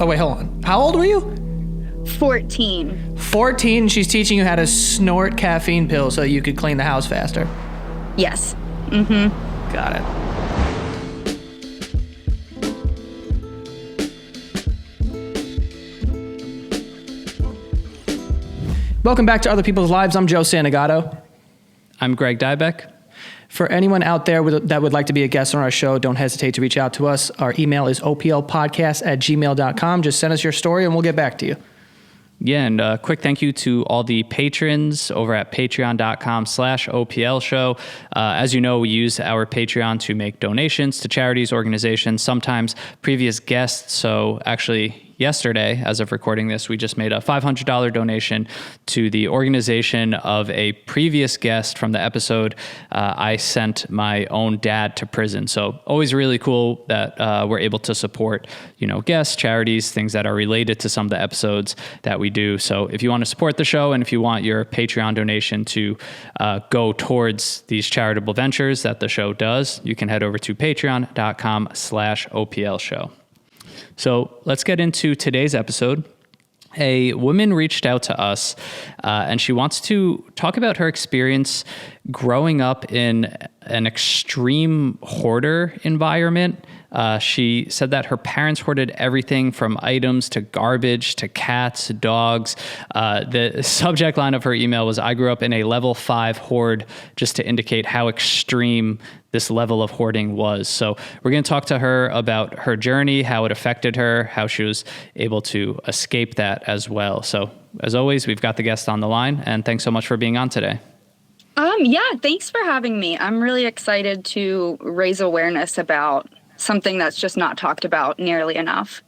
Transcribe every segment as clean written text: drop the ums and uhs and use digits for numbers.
Oh, wait, hold on. How old were you? 14. 14, she's teaching you how to snort caffeine pills so you could clean the house faster. Yes. Mm-hmm. Got it. Welcome back to Other People's Lives. I'm Joe Santagato. I'm Greg Dybec. For anyone out there that would like to be a guest on our show, don't hesitate to reach out to us. Our email is oplpodcast@gmail.com. Just send us your story and we'll get back to you. Yeah, and a quick thank you to all the patrons over at patreon.com/OPL show. As you know, we use our Patreon to make donations to charities, organizations, sometimes previous guests. So actually, yesterday, as of recording this, we just made a $500 donation to the organization of a previous guest from the episode. I sent my own dad to prison. So always really cool that we're able to support, guests, charities, things that are related to some of the episodes that we do. So if you want to support the show and if you want your Patreon donation to go towards these charitable ventures that the show does, you can head over to patreon.com/OPL show. So let's get into today's episode. A woman reached out to us and she wants to talk about her experience growing up in an extreme hoarder environment. She said that her parents hoarded everything from items to garbage to cats, dogs. The subject line of her email was, "I grew up in a level 5 hoard," just to indicate how extreme this level of hoarding was. So we're going to talk to her about her journey, how it affected her, how she was able to escape that as well. So as always, we've got the guest on the line, and thanks so much for being on today. Yeah, thanks for having me. I'm really excited to raise awareness about something that's just not talked about nearly enough.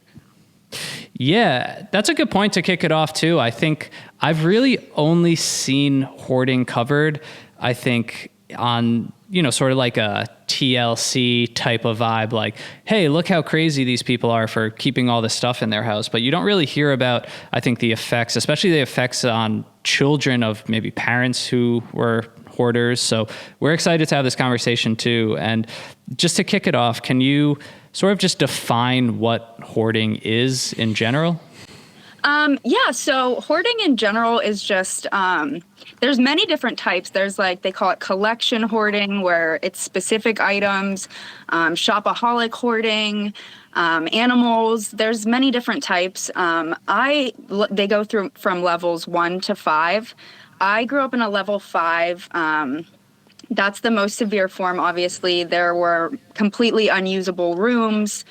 Yeah, that's a good point to kick it off too. I think I've really only seen hoarding covered, I think, on, sort of like a TLC type of vibe, like, hey, look how crazy these people are for keeping all this stuff in their house. But you don't really hear about, I think, the effects, especially the effects on children of maybe parents who were hoarders. So we're excited to have this conversation too. And just to kick it off, can you sort of just define what hoarding is in general? So hoarding in general is just, there's many different types. There's they call it collection hoarding, where it's specific items, shopaholic hoarding, animals. There's many different types. They go through from levels 1 to 5. I grew up in a level 5. That's the most severe form, obviously. There were completely unusable rooms,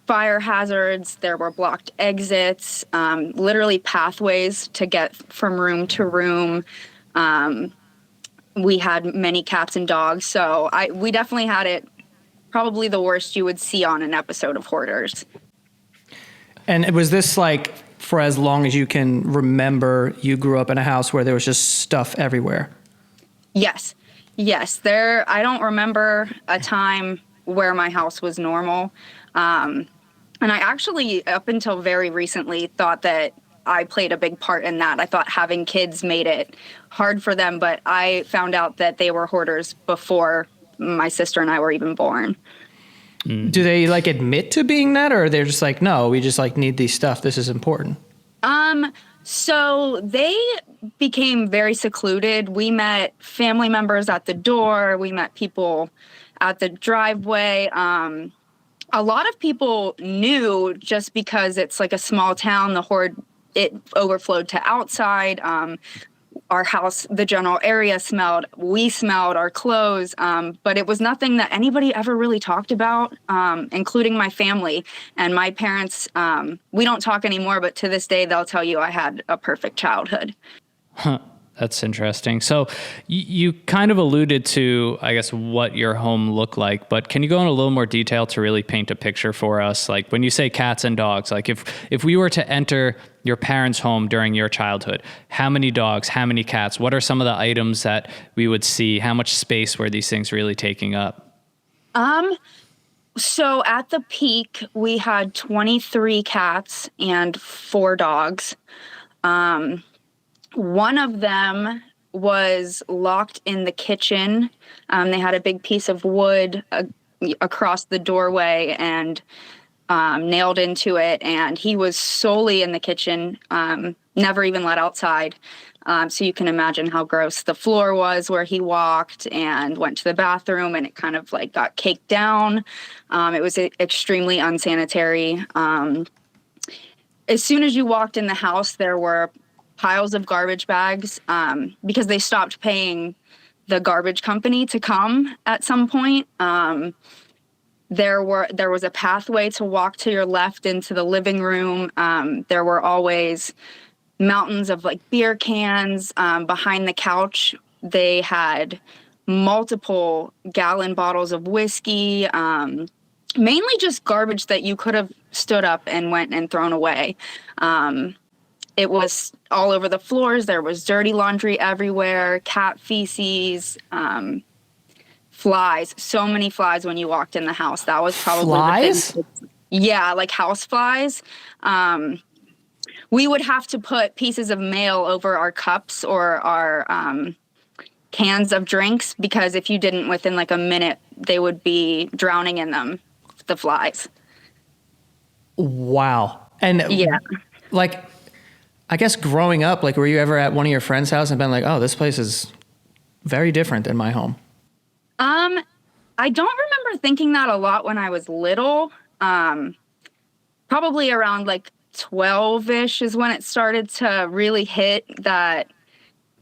fire hazards, there were blocked exits, literally pathways to get from room to room. We had many cats and dogs, so we definitely had it probably the worst you would see on an episode of Hoarders. And was this for as long as you can remember, you grew up in a house where there was just stuff everywhere? Yes. I don't remember a time where my house was normal. And I actually, up until very recently, thought that I played a big part in that. I thought having kids made it hard for them, but I found out that they were hoarders before my sister and I were even born. Do they admit to being that, or they're just no, we just need these stuff, this is important? So they became very secluded. We met family members at the door. We met people at the driveway. A lot of people knew just because it's a small town, the hoard, it overflowed to outside. Our house, the general area smelled, we smelled our clothes, but it was nothing that anybody ever really talked about, including my family and my parents. We don't talk anymore, but to this day, they'll tell you I had a perfect childhood. Huh. That's interesting. So you kind of alluded to, I guess, what your home looked like, but can you go in a little more detail to really paint a picture for us? When you say cats and dogs, if we were to enter your parents' home during your childhood, how many dogs, how many cats, what are some of the items that we would see? How much space were these things really taking up? So at the peak, we had 23 cats and 4 dogs. One of them was locked in the kitchen. They had a big piece of wood across the doorway, and nailed into it, and he was solely in the kitchen, never even let outside. So you can imagine how gross the floor was where he walked and went to the bathroom, and it kind of like got caked down. It was extremely unsanitary. As soon as you walked in the house, there were piles of garbage bags, because they stopped paying the garbage company to come at some point. There was a pathway to walk to your left into the living room. There were always mountains of like beer cans. Behind the couch, they had multiple gallon bottles of whiskey, mainly just garbage that you could have stood up and went and thrown away. It was all over the floors. There was dirty laundry everywhere, cat feces, flies, so many flies when you walked in the house. That was probably flies? the thing. Yeah, like house flies. We would have to put pieces of mail over our cups or our cans of drinks, because if you didn't, within like a minute, they would be drowning in them, the flies. Wow. And Yeah. like, I guess growing up, like, were you ever at one of your friends' house and been like, oh, this place is very different than my home? I don't remember thinking that a lot when I was little. Probably around like 12-ish is when it started to really hit that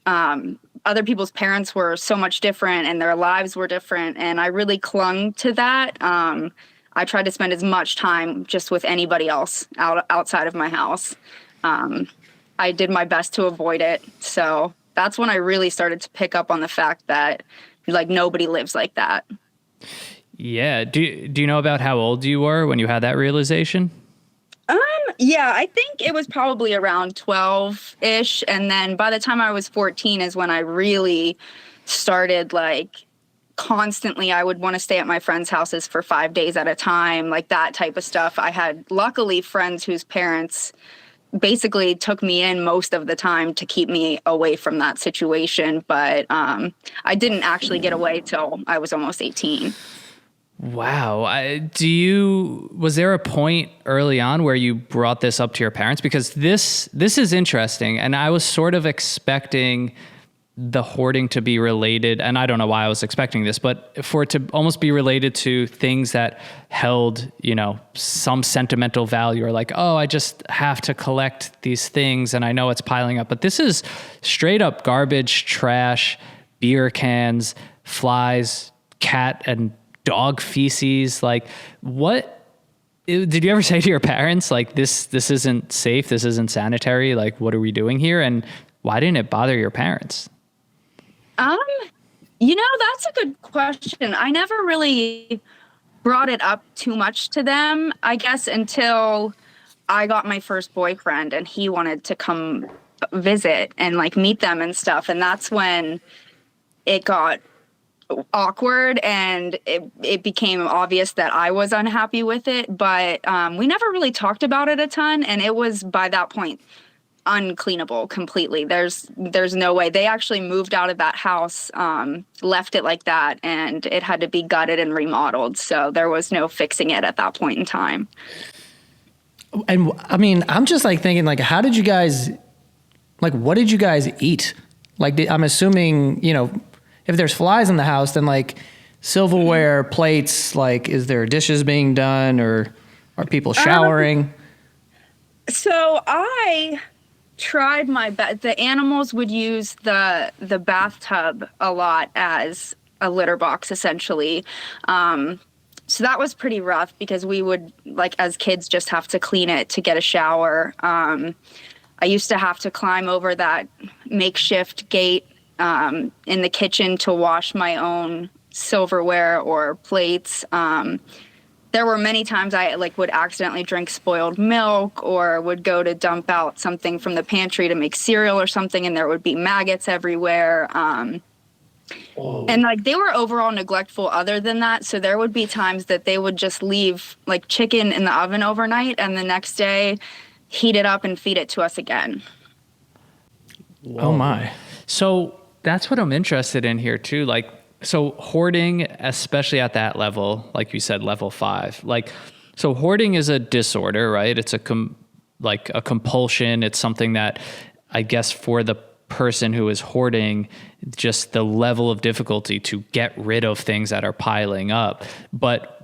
other people's parents were so much different and their lives were different. And I really clung to that. I tried to spend as much time just with anybody else outside of my house. I did my best to avoid it. So that's when I really started to pick up on the fact that like nobody lives like that. Yeah. Do you know about how old you were when you had that realization? Yeah, I think it was probably around 12-ish. And then by the time I was 14 is when I really started like constantly, I would want to stay at my friends' houses for 5 days at a time, like that type of stuff. I had luckily friends whose parents basically took me in most of the time to keep me away from that situation. But I didn't actually get away till I was almost 18. Wow. Was there a point early on where you brought this up to your parents? Because this is interesting. And I was sort of expecting the hoarding to be related. And I don't know why I was expecting this, but for it to almost be related to things that held, some sentimental value, or like, oh, I just have to collect these things and I know it's piling up. But this is straight up garbage, trash, beer cans, flies, cat and dog feces. Like, what did you ever say to your parents? Like, this isn't safe. This isn't sanitary. Like, what are we doing here? And why didn't it bother your parents? That's a good question. I never really brought it up too much to them, I guess, until I got my first boyfriend and he wanted to come visit and like meet them and stuff. And that's when it got awkward and it became obvious that I was unhappy with it. But we never really talked about it a ton. And it was by that point uncleanable completely. There's no way. They actually moved out of that house, left it like that, and it had to be gutted and remodeled. So there was no fixing it at that point in time. And I mean, I'm just like thinking, like, how did you guys, like, what did you guys eat? Like, I'm assuming, if there's flies in the house, then like silverware, plates, like, is there dishes being done or are people showering? So I tried my best. The animals would use the bathtub a lot as a litter box, essentially. So that was pretty rough because we would, like, as kids, just have to clean it to get a shower. I used to have to climb over that makeshift gate in the kitchen to wash my own silverware or plates. There were many times I would accidentally drink spoiled milk or would go to dump out something from the pantry to make cereal or something, and there would be maggots everywhere. And they were overall neglectful other than that. So there would be times that they would just leave like chicken in the oven overnight and the next day heat it up and feed it to us again. Oh my. So that's what I'm interested in here too. Like, so hoarding, especially at that level, like you said, level 5, like So hoarding is a disorder, right? It's like a compulsion. It's something that I guess for the person who is hoarding, just the level of difficulty to get rid of things that are piling up. But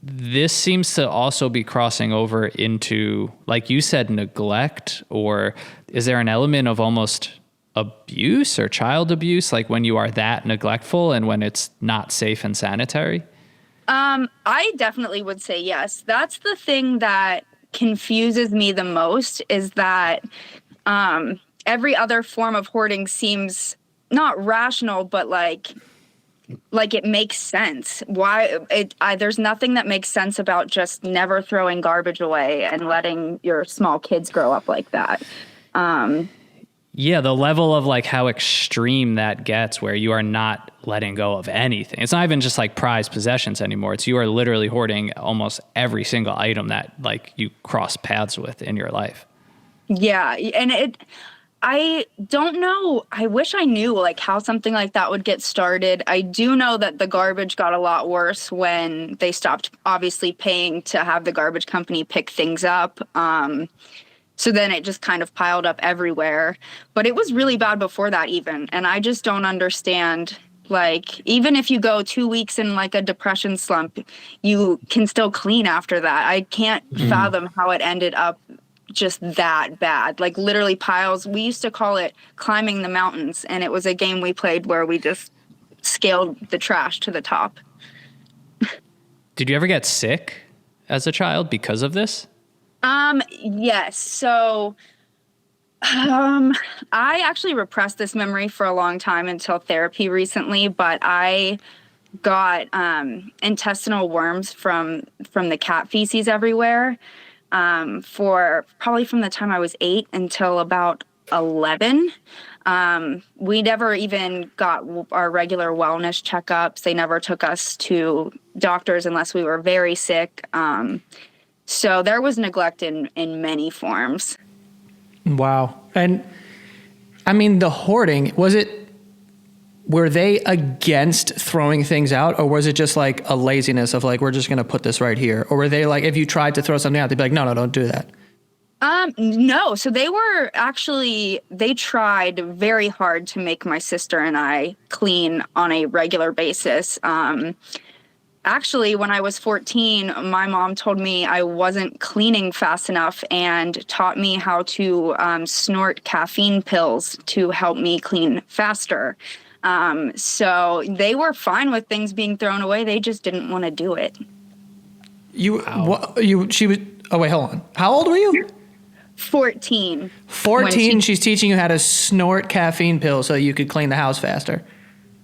this seems to also be crossing over into, like you said, neglect, or is there an element of almost abuse or child abuse, like when you are that neglectful and when it's not safe and sanitary? I definitely would say yes. That's the thing that confuses me the most, is that every other form of hoarding seems not rational, but like it makes sense. There's nothing that makes sense about just never throwing garbage away and letting your small kids grow up like that. Yeah, the level of like how extreme that gets, where you are not letting go of anything. It's not even just like prized possessions anymore. It's you are literally hoarding almost every single item that like you cross paths with in your life. Yeah, and I don't know. I wish I knew like how something like that would get started. I do know that the garbage got a lot worse when they stopped obviously paying to have the garbage company pick things up. So then it just kind of piled up everywhere. But it was really bad before that even. And I just don't understand, like, even if you go 2 weeks in like a depression slump, you can still clean after that. I can't fathom how it ended up just that bad. Like literally piles. We used to call it climbing the mountains. And it was a game we played where we just scaled the trash to the top. Did you ever get sick as a child because of this? Yes. So, I actually repressed this memory for a long time until therapy recently, but I got, intestinal worms from the cat feces everywhere, for probably from the time I was 8 until about 11. We never even got our regular wellness checkups. They never took us to doctors unless we were very sick. So there was neglect in many forms. Wow. And I mean, the hoarding, were they against throwing things out, or was it just like a laziness of like, we're just going to put this right here? Or were they like, if you tried to throw something out, they'd be like, no, don't do that? No. So they tried very hard to make my sister and I clean on a regular basis. Actually, when I was 14, my mom told me I wasn't cleaning fast enough and taught me how to snort caffeine pills to help me clean faster. So they were fine with things being thrown away. They just didn't want to do it. Oh, wait, hold on. How old were you? 14. 14, she's teaching you how to snort caffeine pills so you could clean the house faster.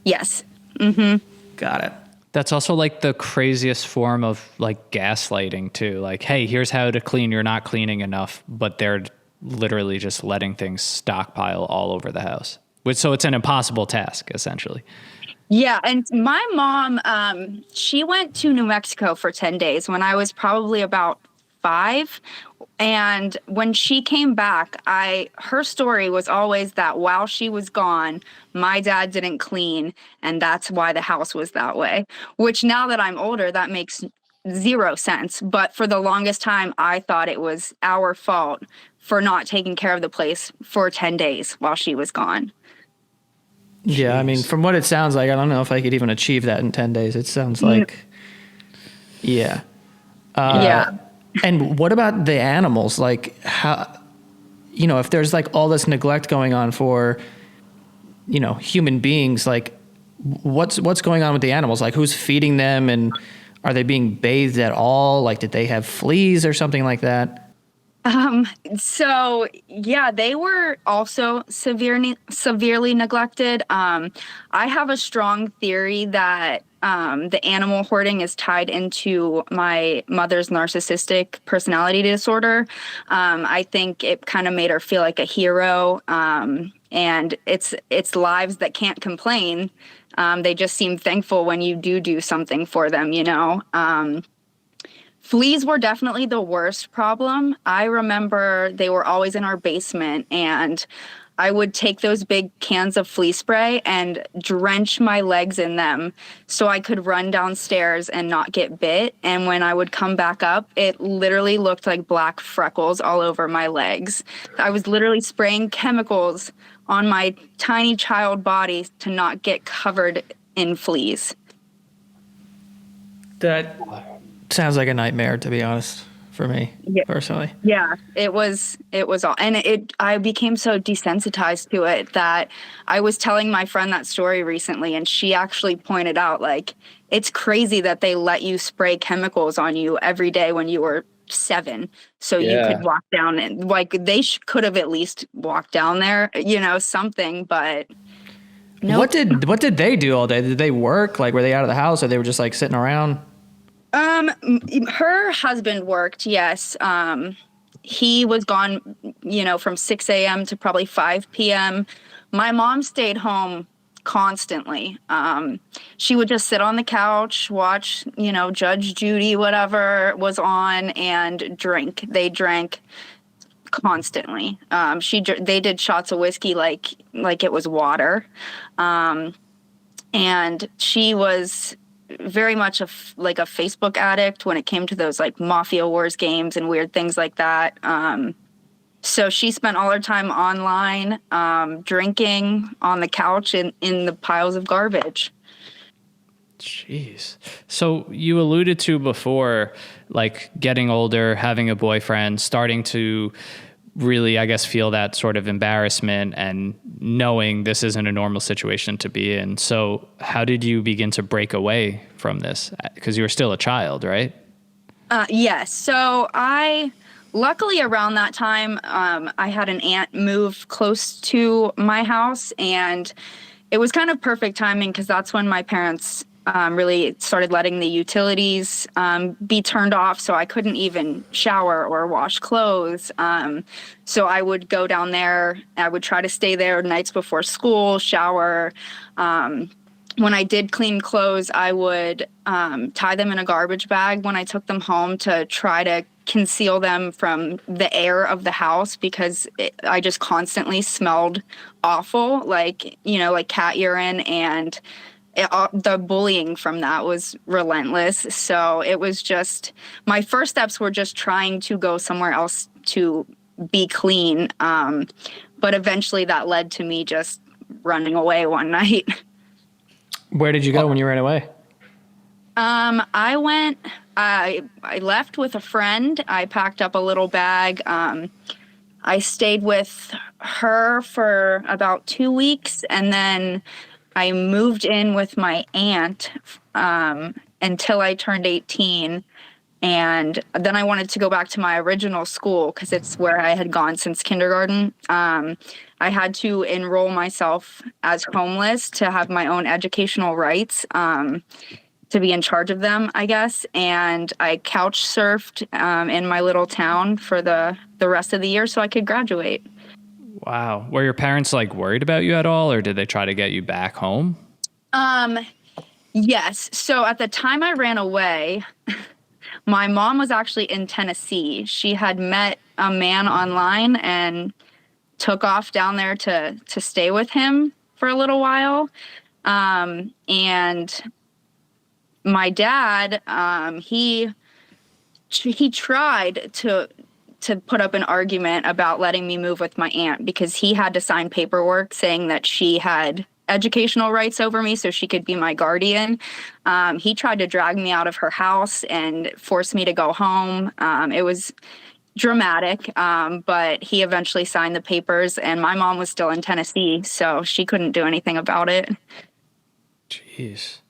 Yes. Mm-hmm. Got it. That's also like the craziest form of like gaslighting too. Like, hey, here's how to clean. You're not cleaning enough, but they're literally just letting things stockpile all over the house. So it's an impossible task, essentially. Yeah. And my mom, she went to New Mexico for 10 days when I was probably about 5. And when she came back, her story was always that while she was gone, my dad didn't clean, and that's why the house was that way. Which now that I'm older, that makes 0 sense. But for the longest time, I thought it was our fault for not taking care of the place for 10 days while she was gone. Yeah, I mean, from what it sounds like, I don't know if I could even achieve that in 10 days. It sounds like, yeah. Yeah. And what about the animals? Like, how, if there's like all this neglect going on for, human beings, like what's going on with the animals? Like, who's feeding them, and are they being bathed at all? Like, did they have fleas or something like that? So yeah, they were also severely neglected. I have a strong theory that the animal hoarding is tied into my mother's narcissistic personality disorder. I think it kind of made her feel like a hero. And it's lives that can't complain. They just seem thankful when you do something for them, Fleas were definitely the worst problem. I remember they were always in our basement, and I would take those big cans of flea spray and drench my legs in them so I could run downstairs and not get bit. And when I would come back up, it literally looked like black freckles all over my legs. I was literally spraying chemicals on my tiny child body to not get covered in fleas. That sounds like a nightmare, to be honest, for me personally. Yeah, it was all, and I became so desensitized to it that I was telling my friend that story recently, and she actually pointed out, like, it's crazy that they let you spray chemicals on you every day when you were 7, so you could walk down, and like they could have at least walked down there, something, but no. What did they do all day? Did they work? Like, were they out of the house, or they were just like sitting around? Her husband worked, yes. He was gone, from 6 a.m. to probably 5 p.m. My mom stayed home constantly. She would just sit on the couch, watch, Judge Judy, whatever was on, and drink. They drank constantly. They did shots of whiskey like it was water. And she was very much a Facebook addict when it came to those like Mafia Wars games and weird things like that. So she spent all her time online, drinking on the couch in the piles of garbage. Jeez. So you alluded to before, like getting older, having a boyfriend, starting to really, I guess, feel that sort of embarrassment and knowing this isn't a normal situation to be in. So how did you begin to break away from this? Because you were still a child, right? Yes. So luckily around that time, I had an aunt move close to my house, and it was kind of perfect timing because that's when my parents really started letting the utilities be turned off, so I couldn't even shower or wash clothes. So I would go down there. I would try to stay there nights before school, shower. When I did clean clothes, I would tie them in a garbage bag when I took them home to try to conceal them from the air of the house, because I just constantly smelled awful, like cat urine, and the bullying from that was relentless. So it was just, my first steps were just trying to go somewhere else to be clean. But eventually that led to me just running away one night. Where did you go when you ran away? I left with a friend. I packed up a little bag. I stayed with her for about 2 weeks, and then I moved in with my aunt until I turned 18. And then I wanted to go back to my original school because it's where I had gone since kindergarten. I had to enroll myself as homeless to have my own educational rights, to be in charge of them, I guess. And I couch surfed in my little town for the rest of the year so I could graduate. Wow. Were your parents like worried about you at all, or did they try to get you back home? Yes. So at the time I ran away, my mom was actually in Tennessee. She had met a man online and took off down there to stay with him for a little while. And my dad, he tried to put up an argument about letting me move with my aunt because he had to sign paperwork saying that she had educational rights over me so she could be my guardian. He tried to drag me out of her house and force me to go home. It was dramatic, but he eventually signed the papers, and my mom was still in Tennessee, so she couldn't do anything about it. Jeez.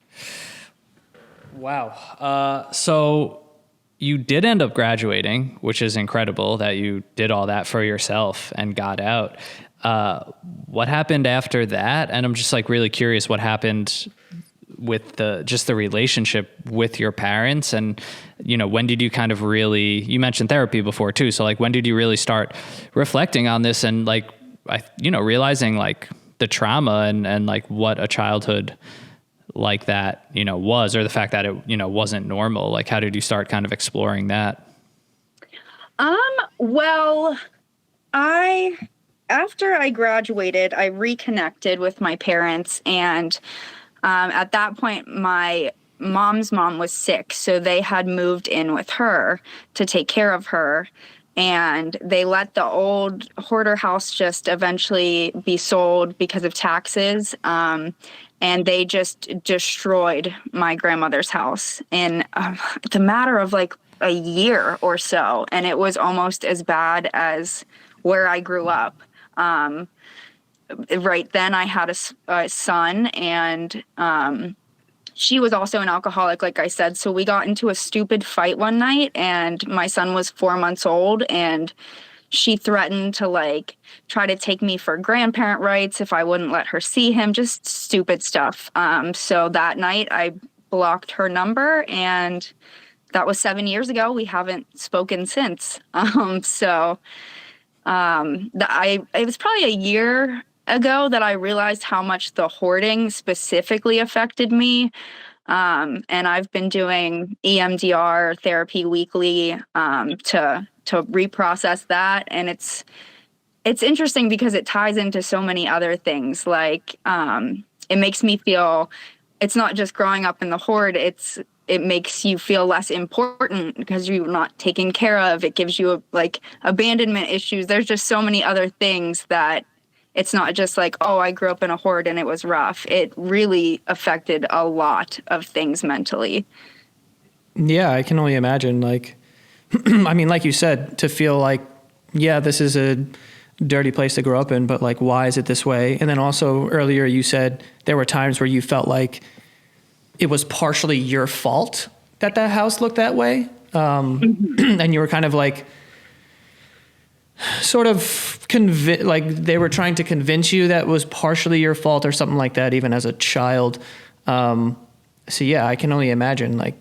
Wow. So you did end up graduating, which is incredible that you did all that for yourself and got out. What happened after that? And I'm just like really curious what happened with the relationship with your parents, and when did you kind of really, you mentioned therapy before too, so like when did you really start reflecting on this and like realizing like the trauma and like what a childhood like that was, or the fact that it wasn't normal? Like how did you start kind of exploring that? Well, after I graduated, I reconnected with my parents, and at that point, my mom's mom was sick, so they had moved in with her to take care of her. And they let the old hoarder house just eventually be sold because of taxes. And they just destroyed my grandmother's house in the matter of like a year or so. And it was almost as bad as where I grew up. Right then, I had a son, and she was also an alcoholic, like I said. So we got into a stupid fight one night, and my son was 4 months old, and she threatened to like try to take me for grandparent rights if I wouldn't let her see him, just stupid stuff. So that night I blocked her number, and that was 7 years ago. We haven't spoken since. It was probably a year ago that I realized how much the hoarding specifically affected me. And I've been doing EMDR therapy weekly to reprocess that. And it's interesting because it ties into so many other things. Like it makes me feel it's not just growing up in the hoard. It makes you feel less important because you're not taken care of. It gives you like abandonment issues. There's just so many other things that it's not just like, oh, I grew up in a hoard and it was rough. It really affected a lot of things mentally. Yeah, I can only imagine. Like, I mean, like you said, to feel like, yeah, this is a dirty place to grow up in, but like, why is it this way? And then also earlier you said there were times where you felt like it was partially your fault that that house looked that way. And you were kind of like, sort of like they were trying to convince you that was partially your fault or something like that, even as a child. So yeah, I can only imagine like,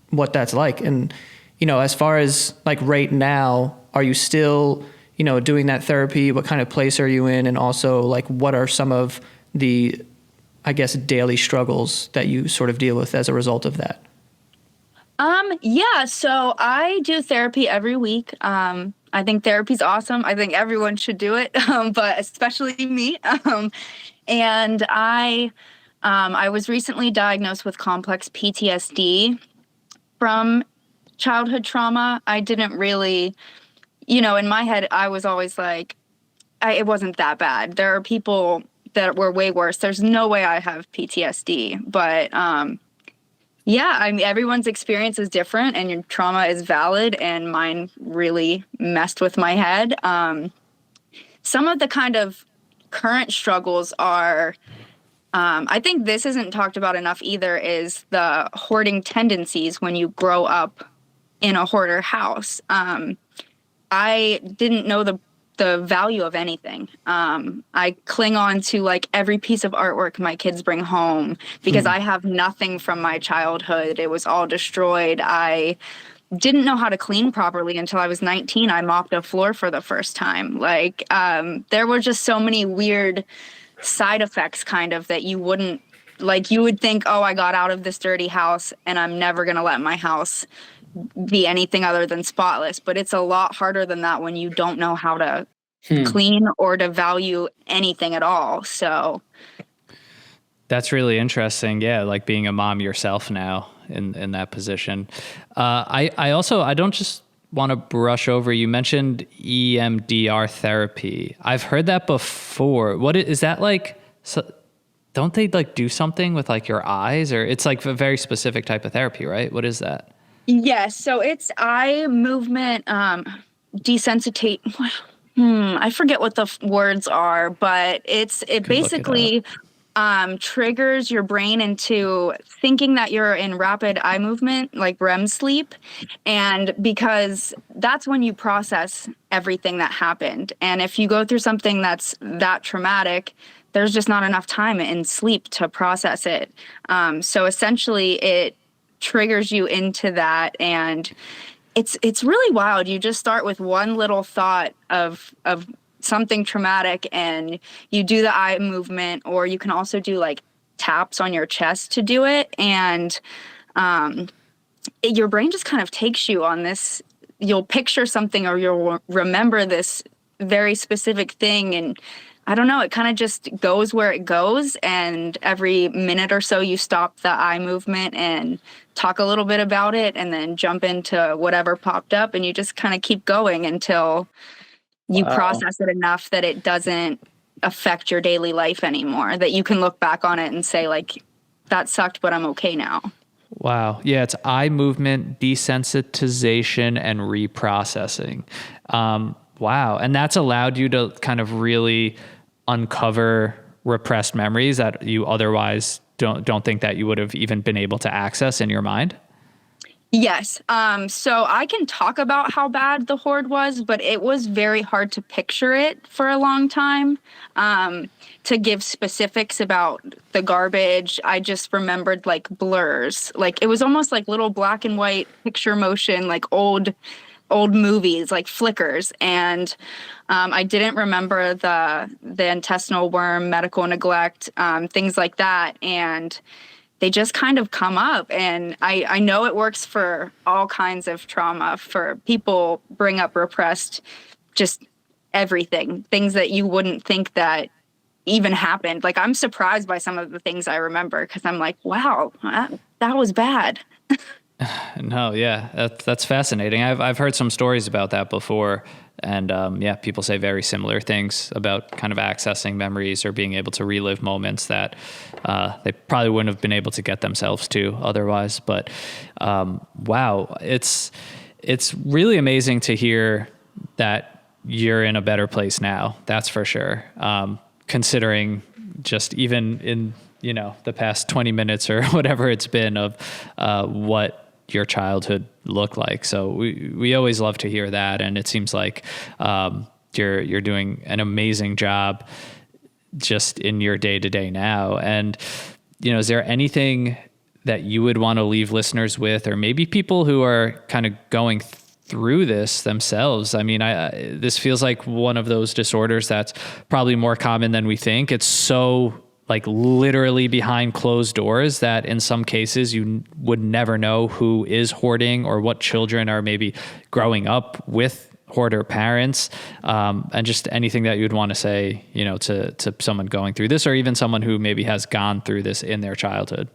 what that's like. And, as far as like right now, are you still, doing that therapy? What kind of place are you in? And also like, what are some of the, I guess, daily struggles that you sort of deal with as a result of that? Yeah, so I do therapy every week. I think therapy's awesome. I think everyone should do it, but especially me. And I was recently diagnosed with complex PTSD from childhood trauma. I didn't really, in my head, I was always like, it wasn't that bad. There are people that were way worse. There's no way I have PTSD, but yeah, I mean, everyone's experience is different and your trauma is valid, and mine really messed with my head. Some of the kind of current struggles are, I think this isn't talked about enough either, is the hoarding tendencies when you grow up in a hoarder house. I didn't know the value of anything. I cling on to like every piece of artwork my kids bring home because I have nothing from my childhood. It was all destroyed. I didn't know how to clean properly until I was 19. I mopped a floor for the first time. Like, there were just so many weird side effects kind of that you would think, oh, I got out of this dirty house and I'm never going to let my house be anything other than spotless. But it's a lot harder than that when you don't know how to clean or to value anything at all. So that's really interesting. Yeah, like being a mom yourself now in that position. I don't just want to brush over. You mentioned EMDR therapy. I've heard that before. What is that like? So, don't they like do something with like your eyes, or it's like a very specific type of therapy, right? What is that? Yes, so it's eye movement, desensitate. I forget what the words are, but it basically triggers your brain into thinking that you're in rapid eye movement, like REM sleep. And because that's when you process everything that happened. And if you go through something that's that traumatic, there's just not enough time in sleep to process it. So essentially it triggers you into that, and it's really wild. You just start with one little thought of something traumatic and you do the eye movement, or you can also do like taps on your chest to do it, and your brain just kind of takes you on this. You'll picture something, or you'll remember this very specific thing. And I don't know, it kind of just goes where it goes. And every minute or so you stop the eye movement and talk a little bit about it and then jump into whatever popped up, and you just kind of keep going until you process it enough that it doesn't affect your daily life anymore, that you can look back on it and say, like, that sucked, but I'm okay now. Wow. Yeah, it's eye movement, desensitization, and reprocessing. Wow. And that's allowed you to kind of really uncover repressed memories that you otherwise don't think that you would have even been able to access in your mind? Yes. So I can talk about how bad the hoard was, but it was very hard to picture it for a long time. To give specifics about the garbage, I just remembered like blurs. Like it was almost like little black and white picture motion, like old movies, like flickers. And I didn't remember the intestinal worm, medical neglect, things like that. And they just kind of come up. And I know it works for all kinds of trauma. For people bring up repressed, just everything, things that you wouldn't think that even happened. Like I'm surprised by some of the things I remember because I'm like, wow, that was bad. No, yeah, that's fascinating. I've heard some stories about that before. And yeah, people say very similar things about kind of accessing memories or being able to relive moments that they probably wouldn't have been able to get themselves to otherwise. But wow, it's really amazing to hear that you're in a better place now. That's for sure. Considering just even in, the past 20 minutes or whatever it's been of what your childhood looked like. So we always love to hear that. And it seems like you're doing an amazing job just in your day to day now. And, is there anything that you would want to leave listeners with, or maybe people who are kind of going through this themselves? I mean, this feels like one of those disorders that's probably more common than we think. It's so like literally behind closed doors that in some cases you would never know who is hoarding or what children are maybe growing up with hoarder parents, and just anything that you'd want to say, to someone going through this, or even someone who maybe has gone through this in their childhood.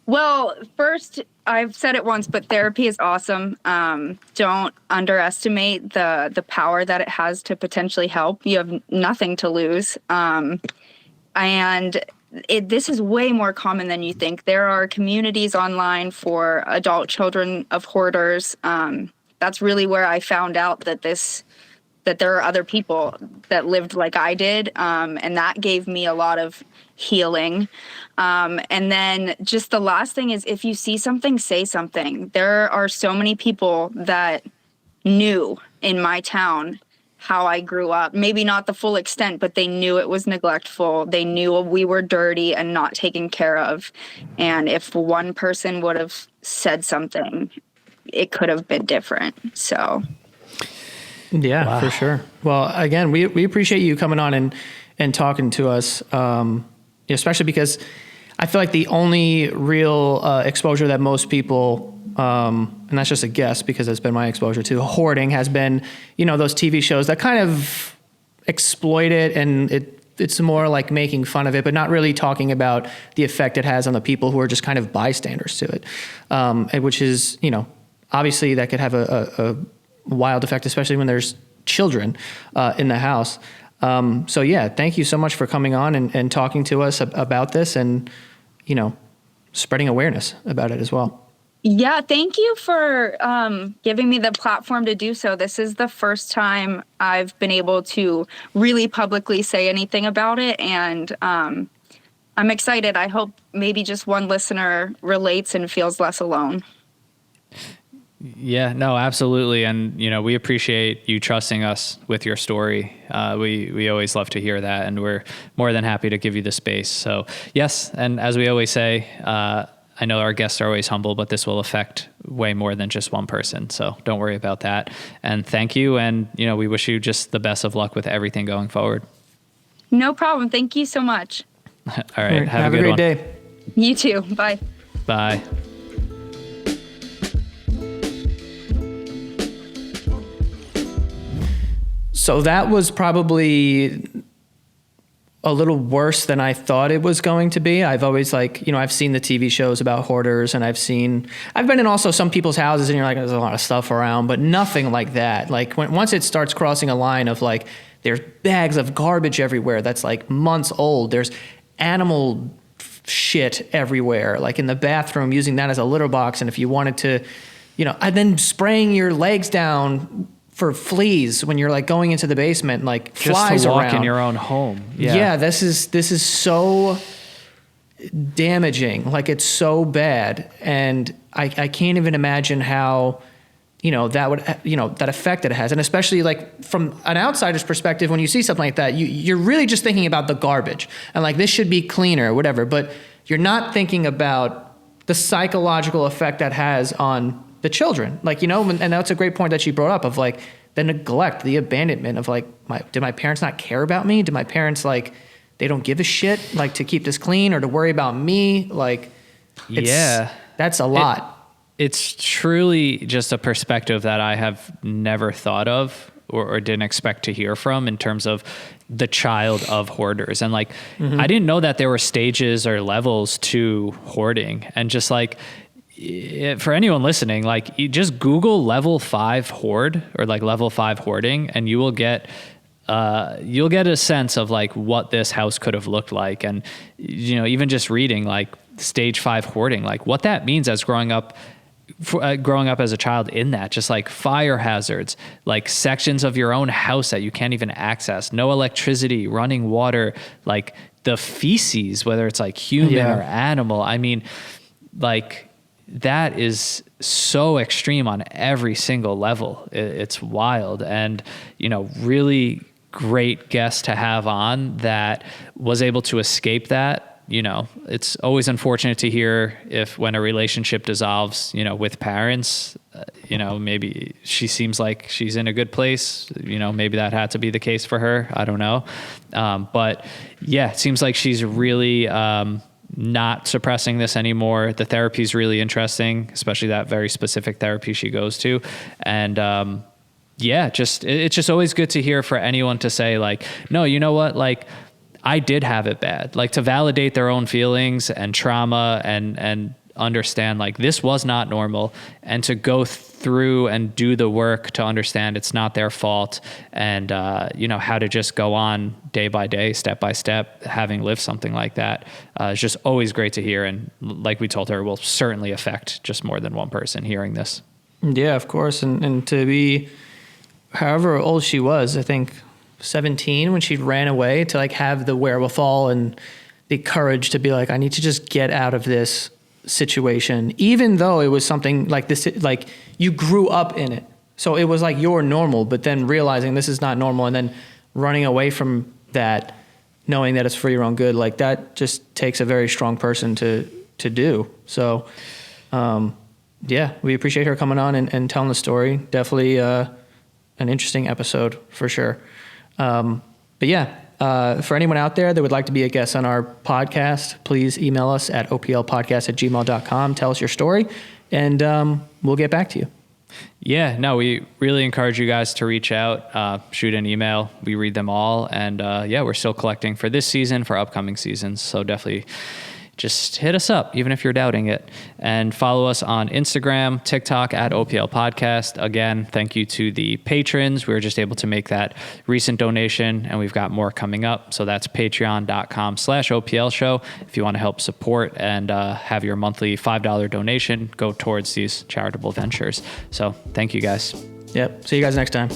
Well, first, I've said it once, but therapy is awesome. Don't underestimate the power that it has to potentially help. You have nothing to lose. And this is way more common than you think. There are communities online for adult children of hoarders. That's really where I found out that there are other people that lived like I did. And that gave me a lot of healing. And then just the last thing is, if you see something, say something. There are so many people that knew in my town how I grew up. Maybe not the full extent, but they knew it was neglectful. They knew we were dirty and not taken care of. And if one person would have said something, it could have been different. So yeah, wow. For sure. Well, again, we appreciate you coming on and talking to us, especially because I feel like the only real exposure that most people, and that's just a guess because it's been my exposure to hoarding, has been, those TV shows that kind of exploit it, and it's more like making fun of it, but not really talking about the effect it has on the people who are just kind of bystanders to it, which is, obviously that could have a wild effect, especially when there's children in the house. So yeah, thank you so much for coming on and talking to us about this and, spreading awareness about it as well. Yeah, thank you for giving me the platform to do so. This is the first time I've been able to really publicly say anything about it. And I'm excited. I hope maybe just one listener relates and feels less alone. Yeah, no, absolutely. And, we appreciate you trusting us with your story. We always love to hear that, and we're more than happy to give you the space. So yes. And as we always say, I know our guests are always humble, but this will affect way more than just one person. So don't worry about that. And thank you. And, we wish you just the best of luck with everything going forward. No problem. Thank you so much. All right. Have a great one. day. You too. Bye. Bye. So that was probably a little worse than I thought it was going to be. I've always I've seen the TV shows about hoarders, and I've been in also some people's houses, and you're like, there's a lot of stuff around, but nothing like that. Like once it starts crossing a line of like, there's bags of garbage everywhere that's like months old. There's animal shit everywhere, like in the bathroom, using that as a litter box. And if you wanted to, and then spraying your legs down for fleas when you're like going into the basement, like just flies to walk around in your own home. Yeah, this is so damaging. Like it's so bad, and I can't even imagine how that would that effect that it has, and especially like from an outsider's perspective, when you see something like that, you're really just thinking about the garbage and like this should be cleaner or whatever, but you're not thinking about the psychological effect that has on the children, and that's a great point that she brought up of like the neglect, the abandonment of like, did my parents not care about me? Did my parents like, they don't give a shit like to keep this clean or to worry about me? Like, that's a lot. It's truly just a perspective that I have never thought of or didn't expect to hear from in terms of the child of hoarders. And like, I didn't know that there were stages or levels to hoarding, and just like, for anyone listening, like you just Google level 5 hoard or like level 5 hoarding, and you will get a sense of like what this house could have looked like. And, even just reading like stage 5 hoarding, like what that means as growing up as a child in that, just like fire hazards, like sections of your own house that you can't even access, no electricity, running water, like the feces, whether it's like human or animal. I mean, like, that is so extreme on every single level. It's wild. And, really great guest to have on that was able to escape that. It's always unfortunate to hear when a relationship dissolves, with parents, maybe she seems like she's in a good place, maybe that had to be the case for her. I don't know. But yeah, it seems like she's really, not suppressing this anymore. The therapy is really interesting, especially that very specific therapy she goes to. And, it's just always good to hear for anyone to say like, no, you know what? Like I did have it bad, like to validate their own feelings and trauma and understand like this was not normal, and to go through and do the work to understand it's not their fault, and how to just go on day by day, step by step, having lived something like that is just always great to hear. And like we told her, will certainly affect just more than one person hearing this. Yeah, of course. And to be however old she was, I think 17 when she ran away, to like have the wherewithal and the courage to be like, I need to just get out of this situation, even though it was something like this, like you grew up in it. So it was like your normal, but then realizing this is not normal, and then running away from that, knowing that it's for your own good, like that just takes a very strong person to do. So, we appreciate her coming on and telling the story. Definitely an interesting episode for sure. For anyone out there that would like to be a guest on our podcast, please email us at oplpodcast@gmail.com. Tell us your story, and we'll get back to you. Yeah, no, we really encourage you guys to reach out, shoot an email. We read them all. And we're still collecting for this season, for upcoming seasons. So definitely just hit us up, even if you're doubting it. And follow us on Instagram, TikTok at OPL Podcast. Again, thank you to the patrons. We were just able to make that recent donation, and we've got more coming up. So that's patreon.com/OPL show. If you want to help support and have your monthly $5 donation go towards these charitable ventures. So thank you guys. Yep. See you guys next time.